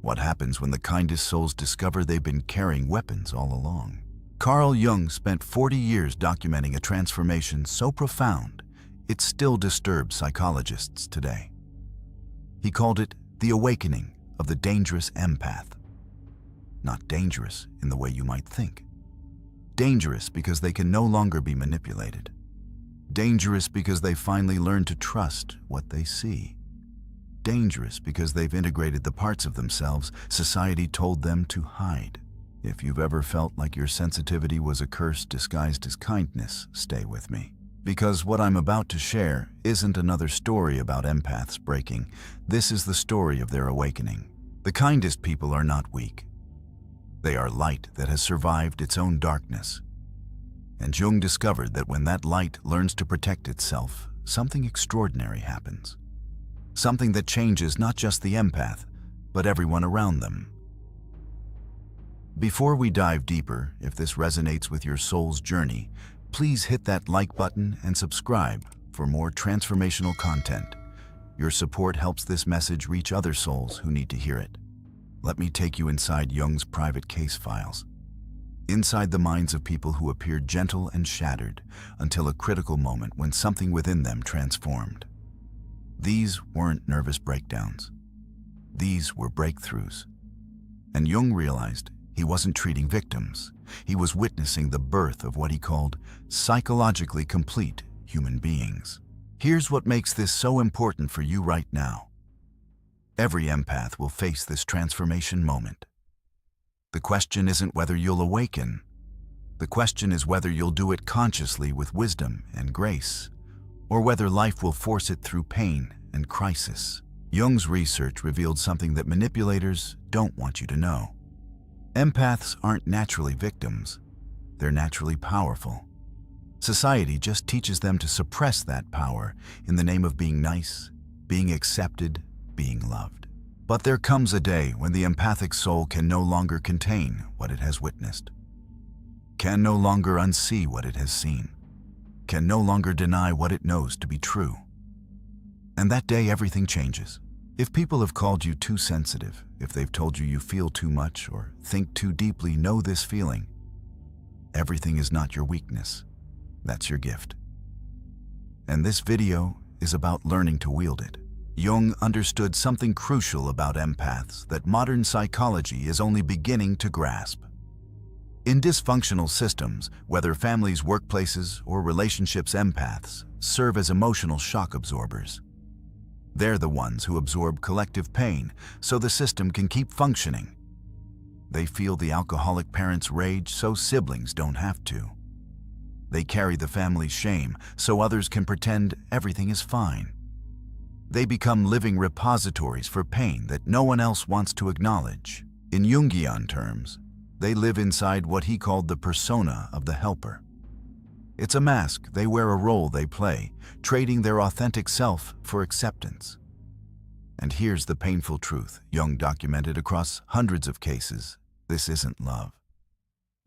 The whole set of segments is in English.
What happens when the kindest souls discover they've been carrying weapons all along? Carl Jung spent 40 years documenting a transformation so profound, it still disturbs psychologists today. He called it the awakening of the dangerous empath. Not dangerous in the way you might think. Dangerous because they can no longer be manipulated. Dangerous because they finally learn to trust what they see. Dangerous because they've integrated the parts of themselves society told them to hide. If you've ever felt like your sensitivity was a curse disguised as kindness, stay with me. Because what I'm about to share isn't another story about empaths breaking. This is the story of their awakening. The kindest people are not weak. They are light that has survived its own darkness. And Jung discovered that when that light learns to protect itself, something extraordinary happens. Something that changes not just the empath, but everyone around them. Before we dive deeper, if this resonates with your soul's journey, please hit that like button and subscribe for more transformational content. Your support helps this message reach other souls who need to hear it. Let me take you inside Jung's private case files. Inside the minds of people who appeared gentle and shattered until a critical moment when something within them transformed. These weren't nervous breakdowns. These were breakthroughs. And Jung realized he wasn't treating victims. He was witnessing the birth of what he called psychologically complete human beings. Here's what makes this so important for you right now. Every empath will face this transformation moment. The question isn't whether you'll awaken. The question is whether you'll do it consciously with wisdom and grace, or whether life will force it through pain and crisis. Jung's research revealed something that manipulators don't want you to know. Empaths aren't naturally victims. They're naturally powerful. Society just teaches them to suppress that power in the name of being nice, being accepted, being loved. But there comes a day when the empathic soul can no longer contain what it has witnessed, can no longer unsee what it has seen, can no longer deny what it knows to be true. And that day everything changes. If people have called you too sensitive, if they've told you you feel too much or think too deeply, know this feeling. Everything is not your weakness. That's your gift. And this video is about learning to wield it. Jung understood something crucial about empaths that modern psychology is only beginning to grasp. In dysfunctional systems, whether families, workplaces, or relationships, empaths serve as emotional shock absorbers. They're the ones who absorb collective pain so the system can keep functioning. They feel the alcoholic parent's rage so siblings don't have to. They carry the family's shame so others can pretend everything is fine. They become living repositories for pain that no one else wants to acknowledge. In Jungian terms, they live inside what he called the persona of the helper. It's a mask they wear, a role they play, trading their authentic self for acceptance. And here's the painful truth Jung documented across hundreds of cases. This isn't love.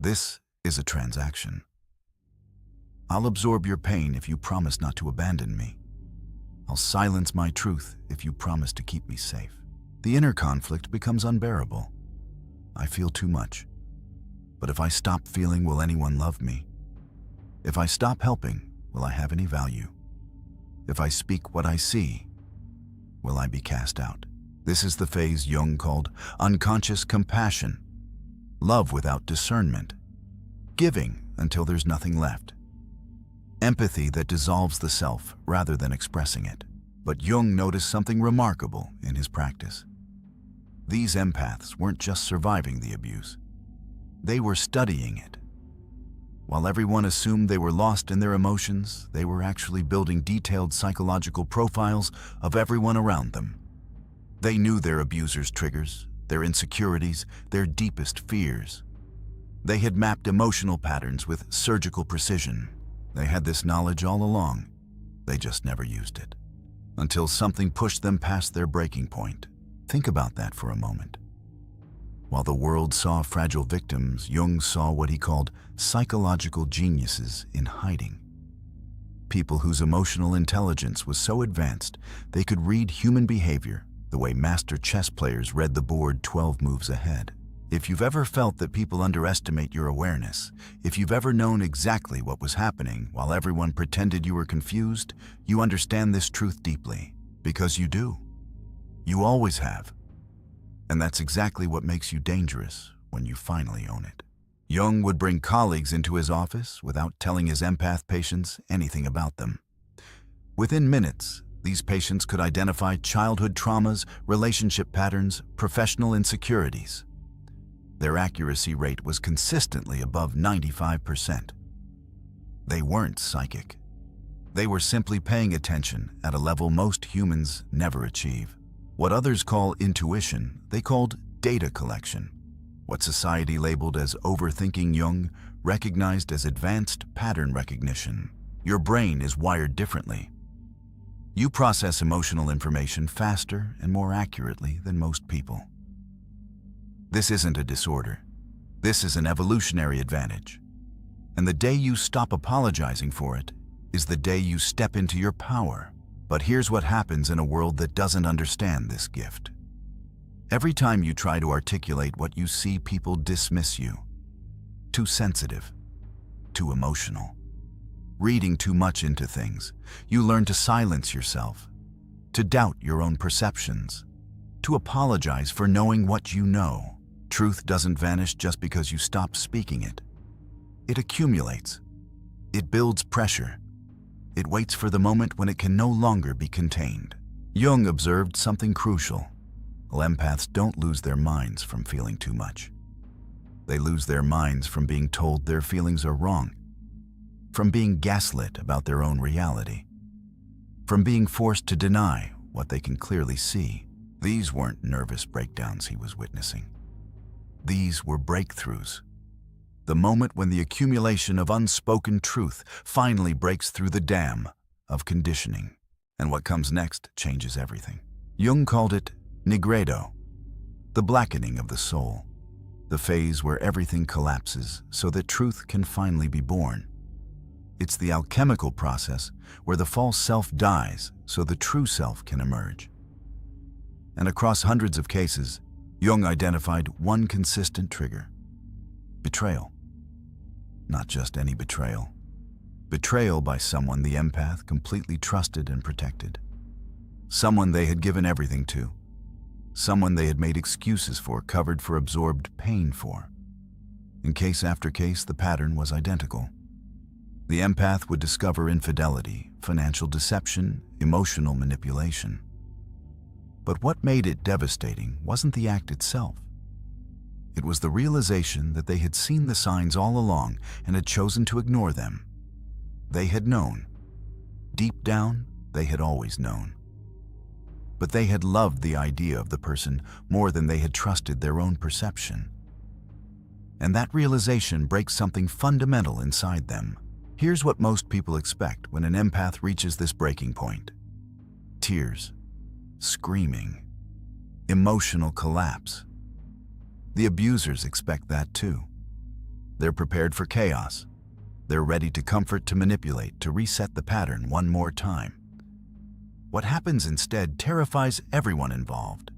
This is a transaction. I'll absorb your pain if you promise not to abandon me. I'll silence my truth if you promise to keep me safe. The inner conflict becomes unbearable. I feel too much. But if I stop feeling, will anyone love me? If I stop helping, will I have any value? If I speak what I see, will I be cast out? This is the phase Jung called unconscious compassion, love without discernment, giving until there's nothing left, empathy that dissolves the self rather than expressing it. But Jung noticed something remarkable in his practice. These empaths weren't just surviving the abuse, they were studying it. While everyone assumed they were lost in their emotions, they were actually building detailed psychological profiles of everyone around them. They knew their abusers' triggers, their insecurities, their deepest fears. They had mapped emotional patterns with surgical precision. They had this knowledge all along. They just never used it. Until something pushed them past their breaking point. Think about that for a moment. While the world saw fragile victims, Jung saw what he called psychological geniuses in hiding. People whose emotional intelligence was so advanced they could read human behavior, the way master chess players read the board 12 moves ahead. If you've ever felt that people underestimate your awareness, if you've ever known exactly what was happening while everyone pretended you were confused, you understand this truth deeply, because you do. You always have. And that's exactly what makes you dangerous when you finally own it. Jung would bring colleagues into his office without telling his empath patients anything about them. Within minutes, these patients could identify childhood traumas, relationship patterns, professional insecurities. Their accuracy rate was consistently above 95%. They weren't psychic. They were simply paying attention at a level most humans never achieve. What others call intuition, they called data collection. What society labeled as overthinking, Jung recognized as advanced pattern recognition. Your brain is wired differently. You process emotional information faster and more accurately than most people. This isn't a disorder. This is an evolutionary advantage. And the day you stop apologizing for it is the day you step into your power. But here's what happens in a world that doesn't understand this gift. Every time you try to articulate what you see, people dismiss you. Too sensitive, too emotional, reading too much into things. You learn to silence yourself, to doubt your own perceptions, to apologize for knowing what you know. Truth doesn't vanish just because you stop speaking it. It accumulates. It builds pressure. It waits for the moment when it can no longer be contained. Jung observed something crucial. Empaths don't lose their minds from feeling too much. They lose their minds from being told their feelings are wrong, from being gaslit about their own reality, from being forced to deny what they can clearly see. These weren't nervous breakdowns he was witnessing. These were breakthroughs. The moment when the accumulation of unspoken truth finally breaks through the dam of conditioning. And what comes next changes everything. Jung called it nigredo, the blackening of the soul, the phase where everything collapses so that truth can finally be born. It's the alchemical process where the false self dies so the true self can emerge. And across hundreds of cases, Jung identified one consistent trigger: betrayal. Not just any betrayal. Betrayal by someone the empath completely trusted and protected. Someone they had given everything to. Someone they had made excuses for, covered for, absorbed pain for. In case after case, the pattern was identical. The empath would discover infidelity, financial deception, emotional manipulation. But what made it devastating wasn't the act itself. It was the realization that they had seen the signs all along and had chosen to ignore them. They had known. Deep down, they had always known. But they had loved the idea of the person more than they had trusted their own perception. And that realization breaks something fundamental inside them. Here's what most people expect when an empath reaches this breaking point: tears, screaming, emotional collapse. The abusers expect that too. They're prepared for chaos. They're ready to comfort, to manipulate, to reset the pattern one more time. What happens instead terrifies everyone involved.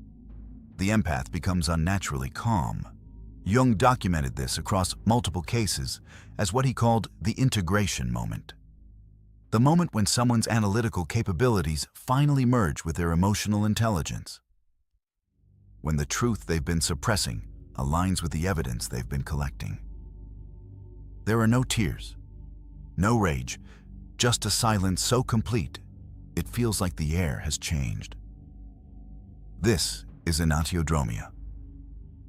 The empath becomes unnaturally calm. Jung documented this across multiple cases as what he called the integration moment. The moment when someone's analytical capabilities finally merge with their emotional intelligence. When the truth they've been suppressing aligns with the evidence they've been collecting. There are no tears, no rage, just a silence so complete it feels like the air has changed. This is enantiodromia,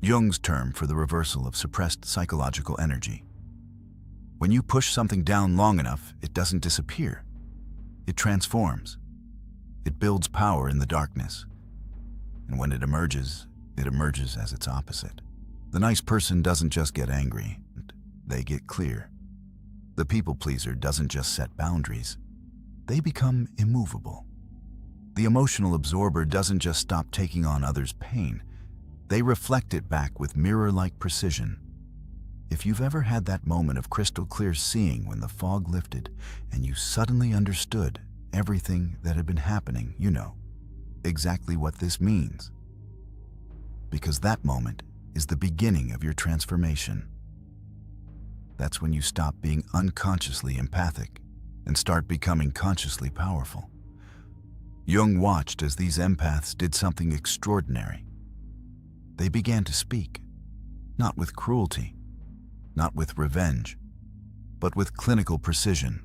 Jung's term for the reversal of suppressed psychological energy. When you push something down long enough, it doesn't disappear. It transforms. It builds power in the darkness. And when it emerges as its opposite. The nice person doesn't just get angry, they get clear. The people pleaser doesn't just set boundaries, they become immovable. The emotional absorber doesn't just stop taking on others' pain, they reflect it back with mirror-like precision. If you've ever had that moment of crystal clear seeing when the fog lifted and you suddenly understood everything that had been happening, you know. exactly what this means. Because that moment is the beginning of your transformation. That's when you stop being unconsciously empathic and start becoming consciously powerful. Jung watched as these empaths did something extraordinary. They began to speak, not with cruelty, not with revenge, but with clinical precision.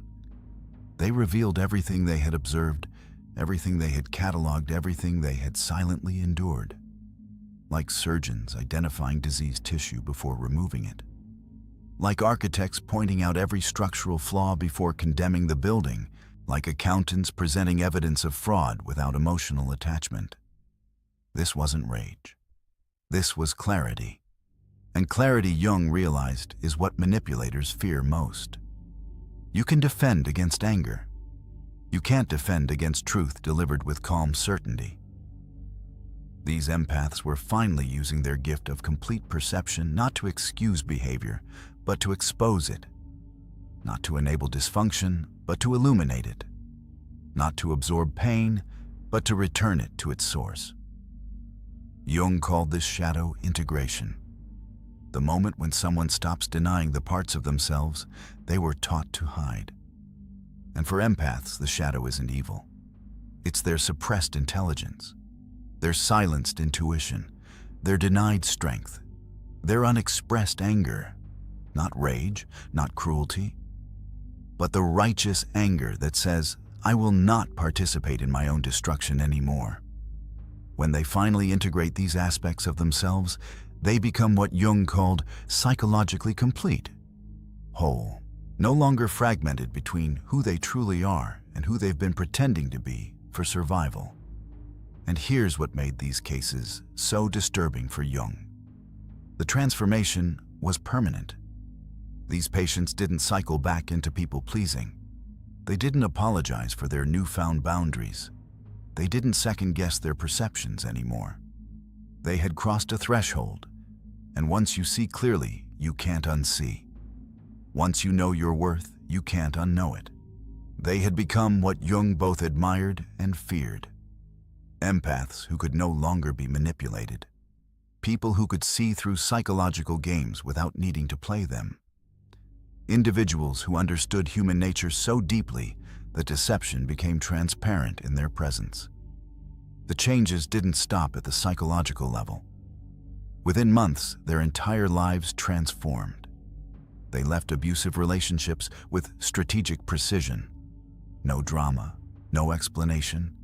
They revealed everything they had observed, everything they had cataloged, everything they had silently endured. Like surgeons identifying diseased tissue before removing it. Like architects pointing out every structural flaw before condemning the building. Like accountants presenting evidence of fraud without emotional attachment. This wasn't rage. This was clarity. And clarity, Jung realized, is what manipulators fear most. You can defend against anger. You can't defend against truth delivered with calm certainty. These empaths were finally using their gift of complete perception not to excuse behavior, but to expose it. Not to enable dysfunction, but to illuminate it. Not to absorb pain, but to return it to its source. Jung called this shadow integration. The moment when someone stops denying the parts of themselves they were taught to hide. And for empaths, the shadow isn't evil. It's their suppressed intelligence, their silenced intuition, their denied strength, their unexpressed anger. Not rage, not cruelty, but the righteous anger that says, I will not participate in my own destruction anymore. When they finally integrate these aspects of themselves, they become what Jung called psychologically complete, whole, no longer fragmented between who they truly are and who they've been pretending to be for survival. And here's what made these cases so disturbing for Jung. The transformation was permanent. These patients didn't cycle back into people-pleasing. They didn't apologize for their newfound boundaries. They didn't second-guess their perceptions anymore. They had crossed a threshold, and once you see clearly, you can't unsee. Once you know your worth, you can't unknow it. They had become what Jung both admired and feared. Empaths who could no longer be manipulated. People who could see through psychological games without needing to play them. Individuals who understood human nature so deeply that deception became transparent in their presence. The changes didn't stop at the psychological level. Within months, their entire lives transformed. They left abusive relationships with strategic precision. No drama, no explanation,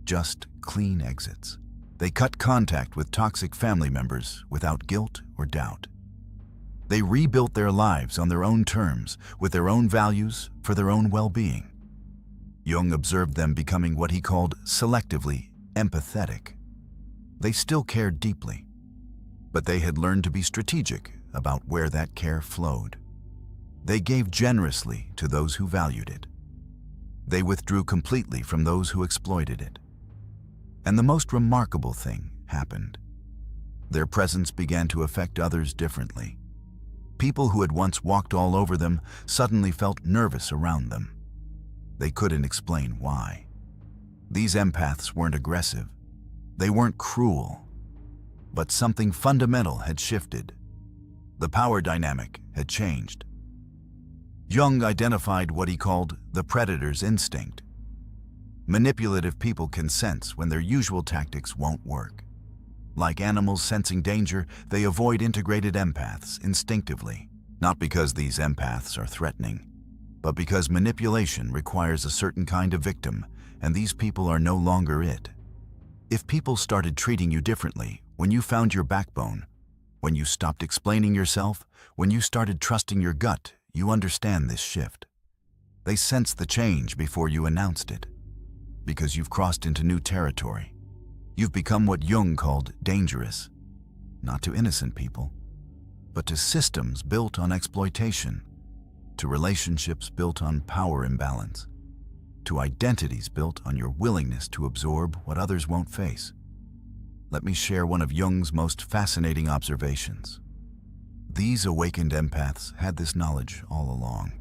just clean exits. They cut contact with toxic family members without guilt or doubt. They rebuilt their lives on their own terms, with their own values, for their own well-being. Jung observed them becoming what he called selectively empathetic. They still cared deeply, but they had learned to be strategic about where that care flowed. They gave generously to those who valued it. They withdrew completely from those who exploited it. And the most remarkable thing happened. Their presence began to affect others differently. People who had once walked all over them suddenly felt nervous around them. They couldn't explain why. These empaths weren't aggressive. They weren't cruel. But something fundamental had shifted. The power dynamic had changed. Jung identified what he called the predator's instinct. Manipulative people can sense when their usual tactics won't work. Like animals sensing danger, they avoid integrated empaths instinctively, not because these empaths are threatening, but because manipulation requires a certain kind of victim, and these people are no longer it. If people started treating you differently when you found your backbone, when you stopped explaining yourself, when you started trusting your gut, you understand this shift. They sense the change before you announced it, because you've crossed into new territory. You've become what Jung called dangerous, not to innocent people, but to systems built on exploitation, to relationships built on power imbalance, to identities built on your willingness to absorb what others won't face. Let me share one of Jung's most fascinating observations. These awakened empaths had this knowledge all along.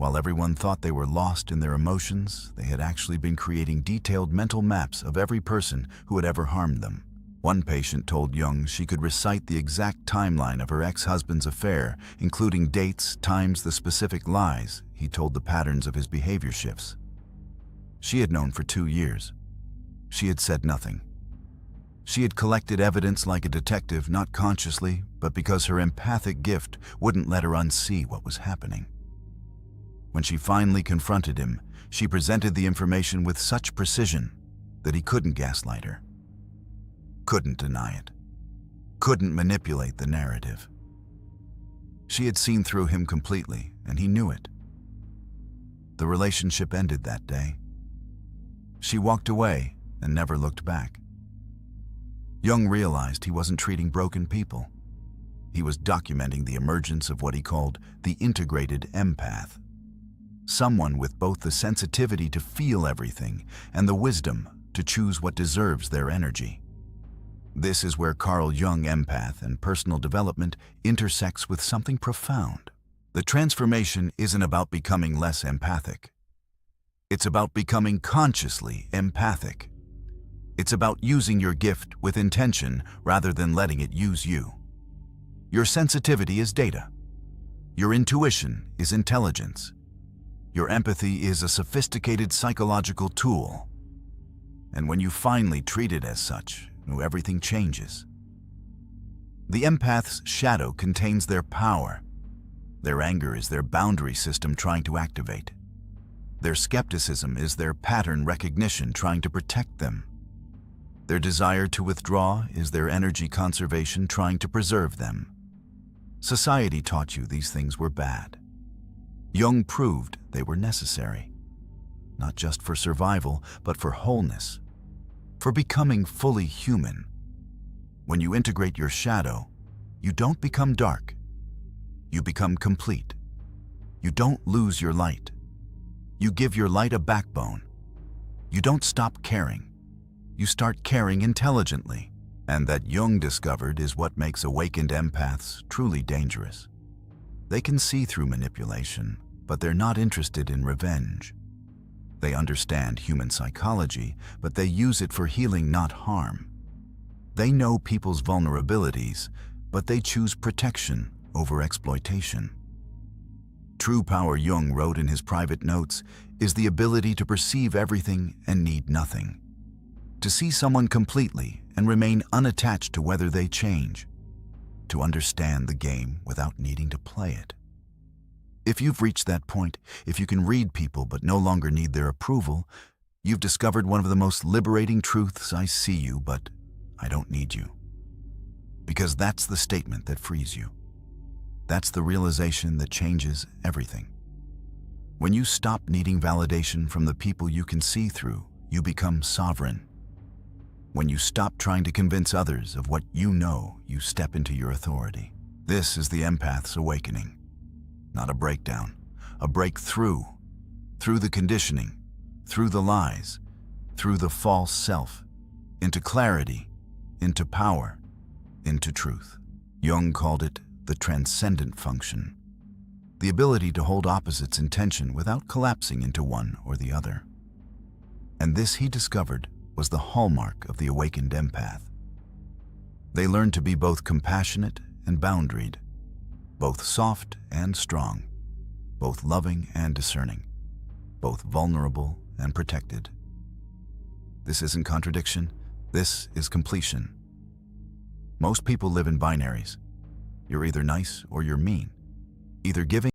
While everyone thought they were lost in their emotions, they had actually been creating detailed mental maps of every person who had ever harmed them. One patient told Jung she could recite the exact timeline of her ex-husband's affair, including dates, times, the specific lies he told, the patterns of his behavior shifts. She had known for 2 years. She had said nothing. She had collected evidence like a detective, not consciously, but because her empathic gift wouldn't let her unsee what was happening. When she finally confronted him, she presented the information with such precision that he couldn't gaslight her, couldn't deny it, couldn't manipulate the narrative. She had seen through him completely, and he knew it. The relationship ended that day. She walked away and never looked back. Jung realized he wasn't treating broken people. He was documenting the emergence of what he called the integrated empath. Someone with both the sensitivity to feel everything and the wisdom to choose what deserves their energy. This is where Carl Jung empath and personal development intersects with something profound. The transformation isn't about becoming less empathic. It's about becoming consciously empathic. It's about using your gift with intention rather than letting it use you. Your sensitivity is data. Your intuition is intelligence. Your empathy is a sophisticated psychological tool. And when you finally treat it as such, everything changes. The empath's shadow contains their power. Their anger is their boundary system trying to activate. Their skepticism is their pattern recognition trying to protect them. Their desire to withdraw is their energy conservation trying to preserve them. Society taught you these things were bad. Jung proved they were necessary, not just for survival, but for wholeness, for becoming fully human. When you integrate your shadow, you don't become dark. You become complete. You don't lose your light. You give your light a backbone. You don't stop caring. You start caring intelligently. And that Jung discovered is what makes awakened empaths truly dangerous. They can see through manipulation, but they're not interested in revenge. They understand human psychology, but they use it for healing, not harm. They know people's vulnerabilities, but they choose protection over exploitation. True power, Jung wrote in his private notes, is the ability to perceive everything and need nothing. To see someone completely and remain unattached to whether they change. To understand the game without needing to play it. If you've reached that point, if you can read people but no longer need their approval, you've discovered one of the most liberating truths: I see you, but I don't need you. Because that's the statement that frees you. That's the realization that changes everything. When you stop needing validation from the people you can see through, you become sovereign. When you stop trying to convince others of what you know, you step into your authority. This is the empath's awakening. Not a breakdown, a breakthrough. Through the conditioning, through the lies, through the false self, into clarity, into power, into truth. Jung called it the transcendent function, the ability to hold opposites in tension without collapsing into one or the other. And this, he discovered, was the hallmark of the awakened empath. They learned to be both compassionate and boundaried, both soft and strong, both loving and discerning, both vulnerable and protected. This isn't contradiction, this is completion. Most people live in binaries. You're either nice or you're mean, either giving